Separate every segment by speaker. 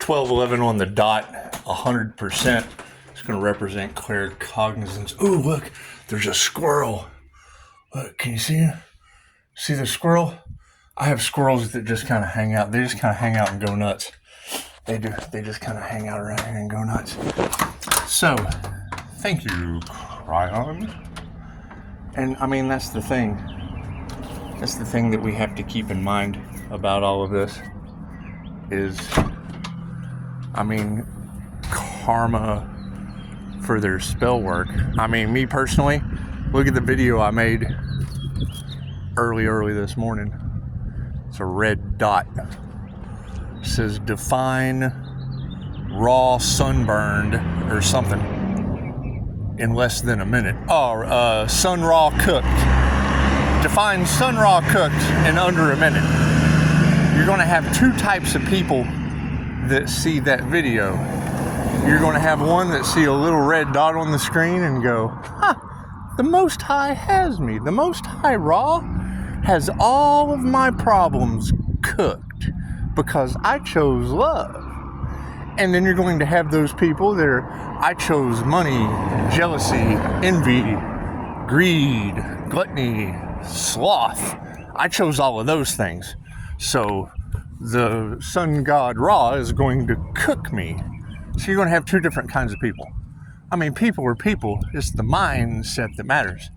Speaker 1: 1211 on the dot, 100%. It's going to represent claircognizance. Ooh, look, there's a squirrel. Look, can you see it? See the squirrel? I have squirrels that just kind of hang out. They just kind of hang out and go nuts. They do. They just kind of hang out around here and go nuts. So, thank you, Cryon. And I mean, that's the thing. That's the thing that we have to keep in mind about all of this is, I mean, karma for their spell work. I mean, me personally, look at the video I made early this morning. It's a red dot. It says define raw sunburned or something in less than a minute. Oh, sun raw cooked. Define sun raw cooked in under a minute. You're going to have two types of people that see that video. You're going to have one that see a little red dot on the screen and go, huh, the Most High has me. The Most High Ra has all of my problems cooked because I chose love. And then you're going to have those people that are, I chose money, jealousy, envy, greed, gluttony, sloth. I chose all of those things. So the sun god Ra is going to cook me. So you're going to have two different kinds of people. I mean, people are people. It's the mindset that matters.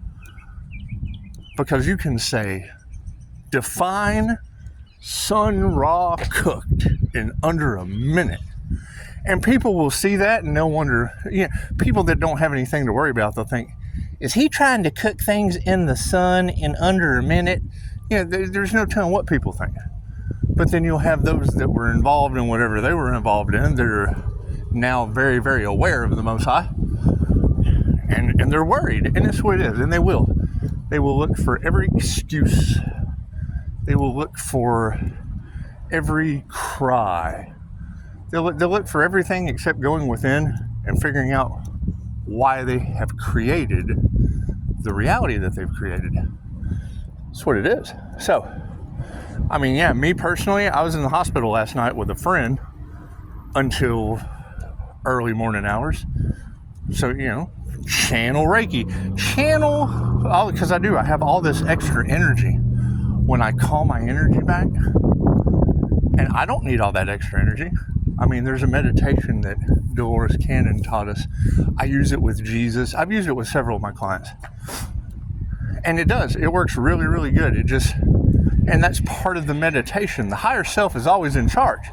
Speaker 1: Because you can say, define sun raw cooked in under a minute. And people will see that and they'll wonder, people that don't have anything to worry about, they'll think, is he trying to cook things in the sun in under a minute? There's no telling what people think. But then you'll have those that were involved in whatever they were involved in that are now very, very aware of the Most High. And they're worried. And that's what it is. And they will. They will look for every excuse. They will look for every cry. They'll look for everything except going within and figuring out why they have created the reality that they've created. That's what it is. So, I mean, yeah, me personally, I was in the hospital last night with a friend until early morning hours. So, channel Reiki. Because I have all this extra energy. When I call my energy back, and I don't need all that extra energy. I mean, there's a meditation that Dolores Cannon taught us. I use it with Jesus. I've used it with several of my clients. And it does. It works really, really good. And that's part of the meditation. The higher self is always in charge.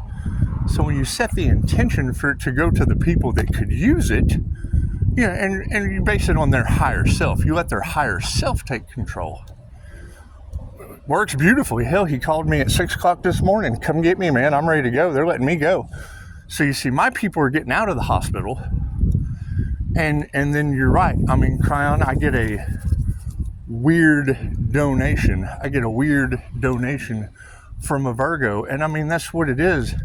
Speaker 1: So when you set the intention for it to go to the people that could use it, and you base it on their higher self. You let their higher self take control. Works beautifully. Hell, he called me at 6 o'clock this morning. Come get me, man. I'm ready to go. They're letting me go. So you see, my people are getting out of the hospital. And then you're right. I mean, Cryon, I get a weird donation. From a Virgo. And I mean, that's what it is.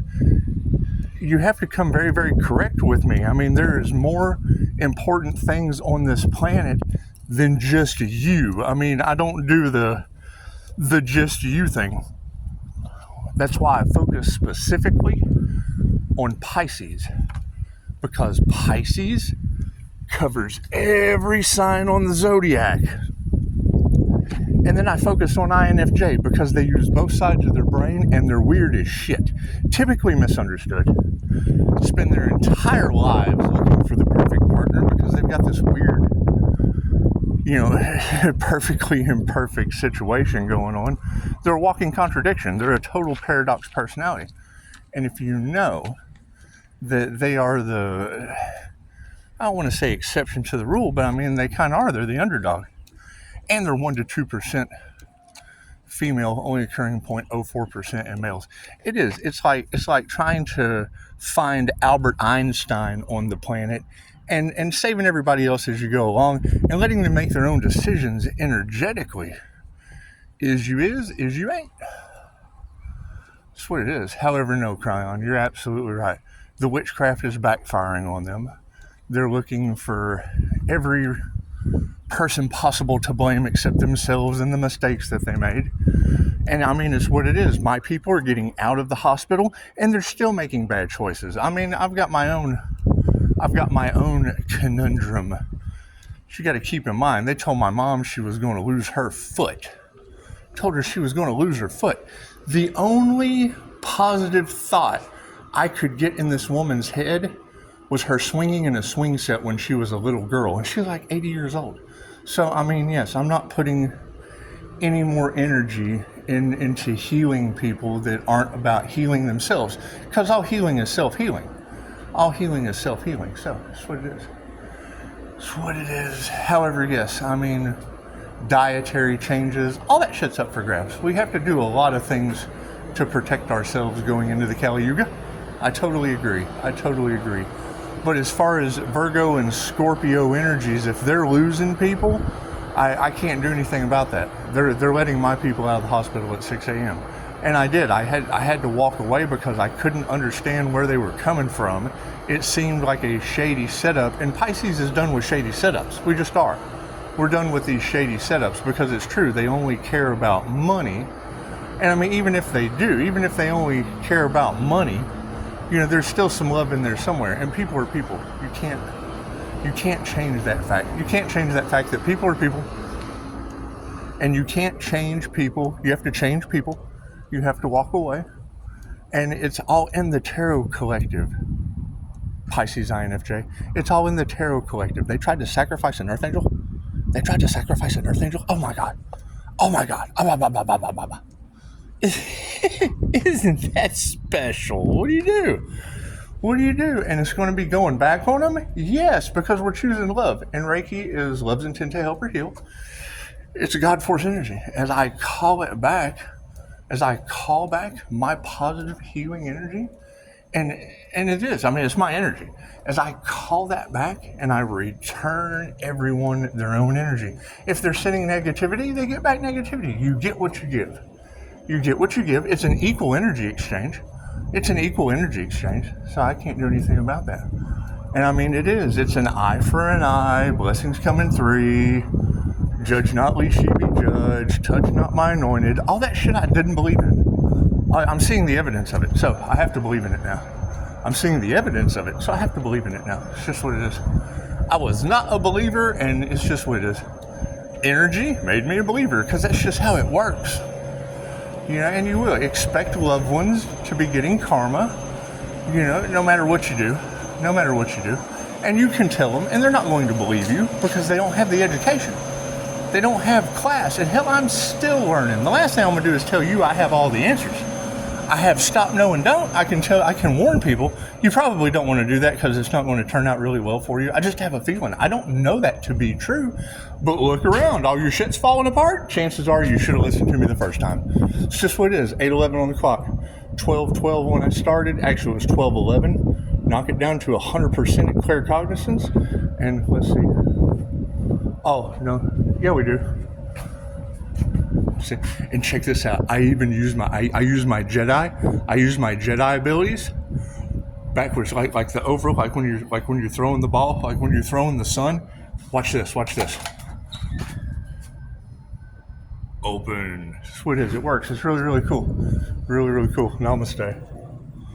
Speaker 1: You have to come very, very correct with me. I mean, there is more important things on this planet than just you. I mean, I don't do the just you thing. That's why I focus specifically on Pisces, because Pisces covers every sign on the zodiac. And then I focus on INFJ because they use both sides of their brain and they're weird as shit. Typically misunderstood. Spend their entire lives looking for the perfect partner because they've got this weird, perfectly imperfect situation going on. They're a walking contradiction. They're a total paradox personality. And if you know that they are I don't want to say exception to the rule, but I mean, they kind of are. They're the underdog. And they're 1% to 2% female, only occurring 0.04% in males. It is. It's like trying to find Albert Einstein on the planet and saving everybody else as you go along and letting them make their own decisions energetically. Is you ain't. That's what it is. However, no, Cryon, you're absolutely right. The witchcraft is backfiring on them. They're looking for every person possible to blame except themselves and the mistakes that they made. And I mean, it's what it is. My people are getting out of the hospital and they're still making bad choices. I mean, I've got my own conundrum. You got to keep in mind, they told my mom she was going to lose her foot. Told her she was going to lose her foot. The only positive thought I could get in this woman's head was her swinging in a swing set when she was a little girl, and she's like 80 years old. So, I mean, yes, I'm not putting any more energy into healing people that aren't about healing themselves, because all healing is self-healing. All healing is self-healing, so that's what it is. It's what it is. However, yes, I mean, dietary changes, all that shit's up for grabs. We have to do a lot of things to protect ourselves going into the Kali Yuga. I totally agree. But as far as Virgo and Scorpio energies, if they're losing people, I can't do anything about that. They're letting my people out of the hospital at 6 a.m. And I did. I had to walk away because I couldn't understand where they were coming from. It seemed like a shady setup, and Pisces is done with shady setups. We just are. We're done with these shady setups because it's true. They only care about money. And I mean, even if they only care about money, you know, there's still some love in there somewhere. And people are people. You can't change that fact. You can't change that fact that people are people. And you can't change people. You have to change people. You have to walk away. And it's all in the Tarot Collective. Pisces INFJ. It's all in the Tarot Collective. They tried to sacrifice an Earth Angel. Oh my God. Isn't that special? What do you do? And it's going to be going back on them? Yes, because we're choosing love. And Reiki is love's intent to help or heal. It's a God force energy. As I call back my positive healing energy, and it is, I mean, it's my energy. As I call that back and I return everyone their own energy. If they're sending negativity, they get back negativity. You get what you give. It's an equal energy exchange. So I can't do anything about that. And I mean, it's an eye for an eye, blessings come in 3, judge not lest ye be judged, touch not my anointed, all that shit I didn't believe in. I'm seeing the evidence of it, so I have to believe in it now. It's just what it is. I was not a believer, and it's just what it is. Energy made me a believer, because that's just how it works. You know, and you will expect loved ones to be getting karma, you know, no matter what you do. And you can tell them, and they're not going to believe you because they don't have the education. They don't have class. And hell, I'm still learning. The last thing I'm going to do is tell you I have all the answers. I have stop, no, and don't. I can warn people. You probably don't want to do that because it's not going to turn out really well for you. I just have a feeling. I don't know that to be true, but look around. All your shit's falling apart. Chances are you should have listened to me the first time. It's just what it is. 8:11 on the clock. 12:12 when I started. Actually, it was 12:11. Knock it down to 100% at claircognizance. And let's see. Oh, no. Yeah, we do. And check this out. I even use my Jedi abilities backwards, like the over, like when you're throwing the ball, like when you're throwing the sun. Watch this. Open. That's what it is. It works. It's really, really cool. Really, really cool. Namaste.